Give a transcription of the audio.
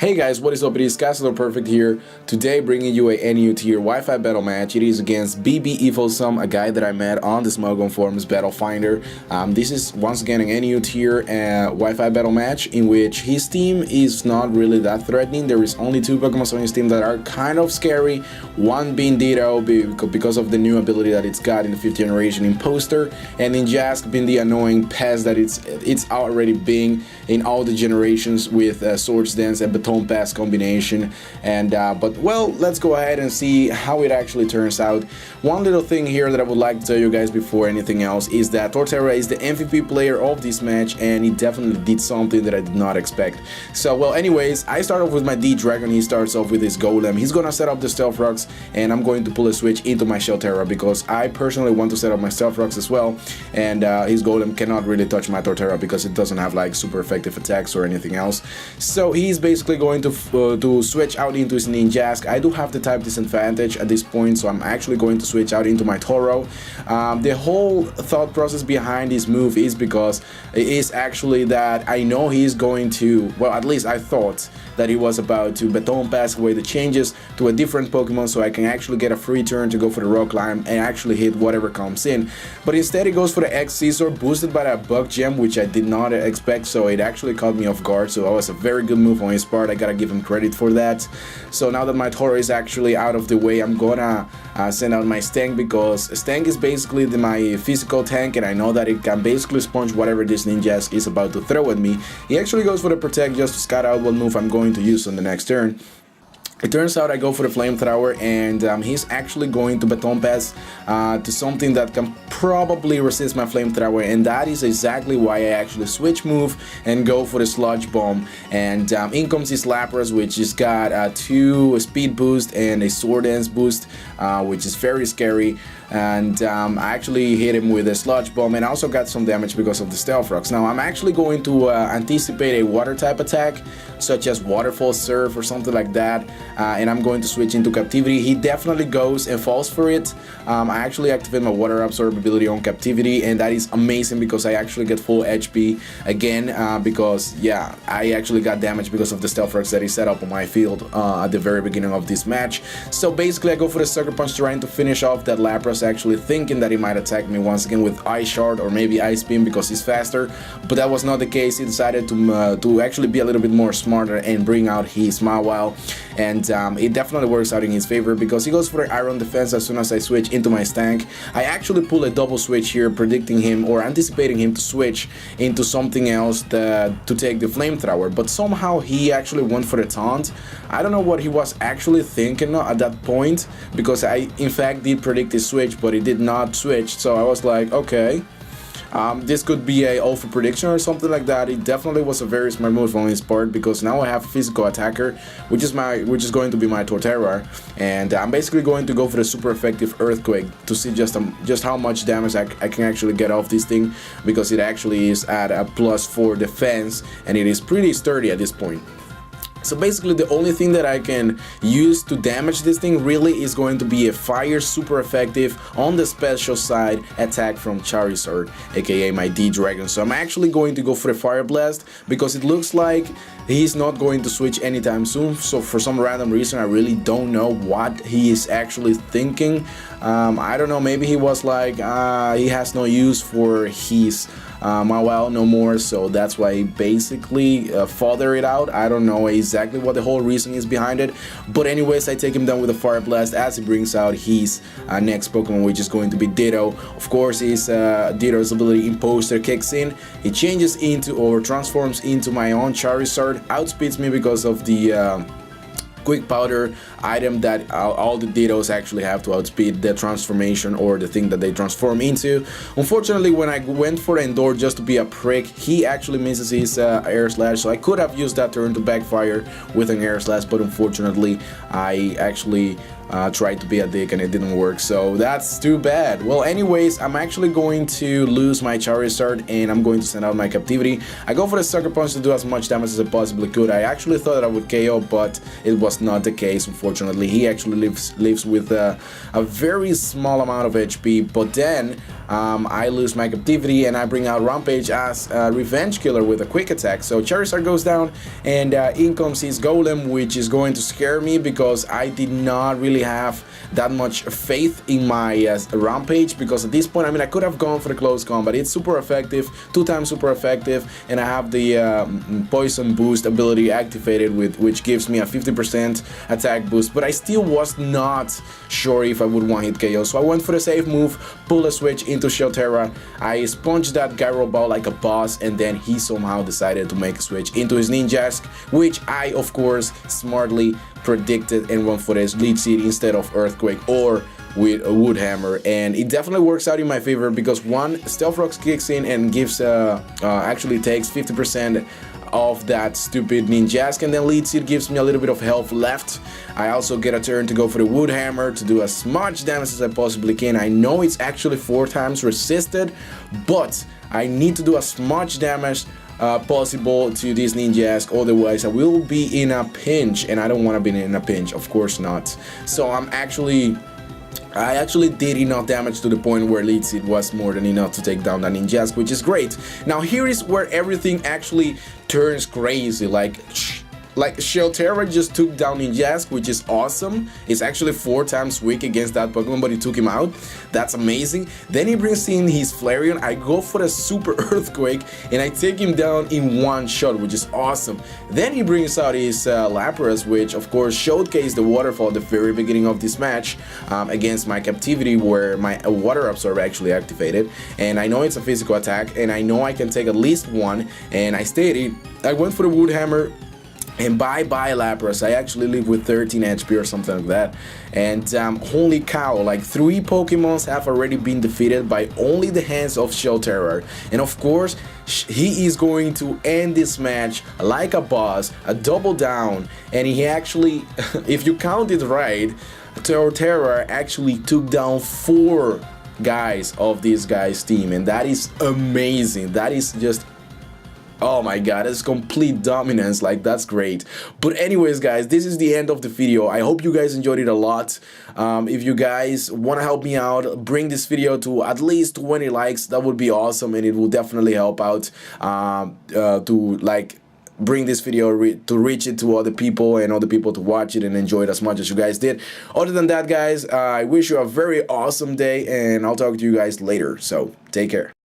Hey guys, what is up? It is Castle Perfect here. Today bringing you a NU tier Wi-Fi battle match. It is against BBEvilsum, a guy that I met on the Smogon Forums Battle Finder. This is once again an NU tier Wi-Fi battle match in which his team is not really that threatening. There is only two Pokemon on his team that are kind of scary. One being Ditto because of the new ability that it's got in the 5th generation Imposter, and in Jask being the annoying pest that it's already being in all the generations with Swords Dance and Baton Pass combination. And but well, let's go ahead and see how it actually turns out. One little thing here that I would like to tell you guys before anything else is that Torterra is the MVP player of this match, and he definitely did something that I did not expect. So well, anyways, I start off with my D-Dragon. He starts off with his Golem. He's gonna set up the Stealth Rocks, and I'm going to pull a switch into my Torterra because I personally want to set up my Stealth Rocks as well, and his Golem cannot really touch my Torterra because it doesn't have like super effective attacks or anything else. So he's basically going to switch out into his Ninjask. I do have the type disadvantage at this point, so I'm actually going to switch out into my Toro. The whole thought process behind this move is because it is actually that I know he's going to, well, at least I thought that he was about to Baton Pass away the changes to a different Pokemon so I can actually get a free turn to go for the Rock Climb and actually hit whatever comes in. But instead he goes for the X Scissor, boosted by that Bug Gem, which I did not expect, so it actually caught me off guard. So that was a very good move on his part. I gotta give him credit for that. So now that my Toro is actually out of the way, I'm gonna send out my Stank, because Stank is basically my physical tank, and I know that it can basically sponge whatever this Ninjask is about to throw at me. He actually goes for the Protect just to scout out what move I'm going to use on the next turn. It turns out I go for the Flamethrower, and he's actually going to Baton Pass to something that can probably resist my Flamethrower, and that is exactly why I actually switch move and go for the Sludge Bomb. And in comes his Lapras, which has got 2 speed boost and a Sword Dance boost, which is very scary. And I actually hit him with a Sludge Bomb, and I also got some damage because of the Stealth Rocks. Now I'm actually going to anticipate a water type attack, such as Waterfall Surf or something like that, and I'm going to switch into Captivity. He definitely goes and falls for it. I actually activate my Water Absorb ability on Captivity, and that is amazing because I actually get full HP again, because yeah, I actually got damage because of the Stealth Rocks that he set up on my field at the very beginning of this match. So basically I go for the Sucker Punch trying to finish off that Lapras, actually thinking that he might attack me once again with Ice Shard or maybe Ice Beam because he's faster, but that was not the case. He decided to actually be a little bit more smarter and bring out his Mawile, and it definitely works out in his favor because he goes for the Iron Defense as soon as I switch into my Stank. I actually pull a double switch here, predicting him or anticipating him to switch into something else to take the Flamethrower, but somehow he actually went for the Taunt. I don't know what he was actually thinking at that point, because I in fact did predict his switch, but he did not switch. So I was like, okay, this could be a over prediction or something like that. It definitely was a very smart move on his part, because now I have a physical attacker, which is going to be my Torterra, and I'm basically going to go for the super effective Earthquake to see just how much damage I can actually get off this thing, because it actually is at a +4 defense and it is pretty sturdy at this point. So basically the only thing that I can use to damage this thing really is going to be a fire super effective on the special side attack from Charizard, aka my D-Dragon. So I'm actually going to go for the Fire Blast because it looks like he's not going to switch anytime soon. So for some random reason, I really don't know what he is actually thinking. I don't know, maybe he was like he has no use for his Mawile no more, so that's why he basically father it out. I don't know exactly what the whole reason is behind it, but anyways, I take him down with a Fire Blast as he brings out his next Pokemon, which is going to be Ditto. Of course, his Ditto's ability Imposter kicks in. He changes into or transforms into my own Charizard, outspeeds me because of the Quick Powder item that all the Dittos actually have to outspeed the transformation or the thing that they transform into. Unfortunately, when I went for Endure just to be a prick, he actually misses his Air Slash, so I could have used that turn to backfire with an Air Slash, but unfortunately I actually tried to be a dick and it didn't work, so that's too bad. Well, anyways, I'm actually going to lose my Charizard and I'm going to send out my Captivity. I go for the Sucker Punch to do as much damage as I possibly could. I actually thought that I would KO, but it was not the case, unfortunately. He actually lives with a very small amount of HP, but then I lose my Captivity and I bring out Rampage as a Revenge Killer with a Quick Attack. So Charizard goes down and in comes his Golem, which is going to scare me because I did not really have that much faith in my Rampage, because at this point, I mean, I could have gone for the close combat. It's super effective, 2 times super effective, and I have the Poison Boost ability activated, which gives me a 50% attack boost, but I still was not sure if I would one-hit KO, so I went for the safe move, pull a switch into Torterra. I sponged that Gyro Ball like a boss, and then he somehow decided to make a switch into his Ninjask, which I, of course, smartly predicted and went for this Leech Seed instead of Earthquake or with a Wood Hammer, and it definitely works out in my favor because one, Stealth Rocks kicks in and gives actually takes 50% of that stupid Ninjask, and then Leech Seed gives me a little bit of health left. I also get a turn to go for the Wood Hammer to do as much damage as I possibly can. I know it's actually 4 times resisted, but I need to do as much damage possible to this Ninjask, otherwise I will be in a pinch, and I don't want to be in a pinch, of course not. So I actually did enough damage to the point where Leech Seed was more than enough to take down that Ninjask, which is great. Now here is where everything actually turns crazy. Like Torterra just took down Ninjask, which is awesome. It's actually 4 times weak against that Pokemon, but he took him out. That's amazing. Then he brings in his Flareon. I go for the Super Earthquake, and I take him down in one shot, which is awesome. Then he brings out his Lapras, which of course showcased the Waterfall at the very beginning of this match against my Captivity, where my Water Absorb actually activated. And I know it's a physical attack, and I know I can take at least one, and I stayed. I went for the Wood Hammer. And bye-bye Lapras. I actually live with 13 HP or something like that. And holy cow, like 3 Pokemons have already been defeated by only the hands of Torterra. And of course, he is going to end this match like a boss, a double down. And he actually, if you count it right, Torterra actually took down 4 guys of this guy's team. And that is amazing. That is just, oh my god, it's complete dominance. Like, that's great. But anyways guys, this is the end of the video. I hope you guys enjoyed it a lot. If you guys want to help me out, bring this video to at least 20 likes. That would be awesome, and it will definitely help out to like bring this video to reach it to other people and other people to watch it and enjoy it as much as you guys did. Other than that guys, I wish you a very awesome day, and I'll talk to you guys later. So take care.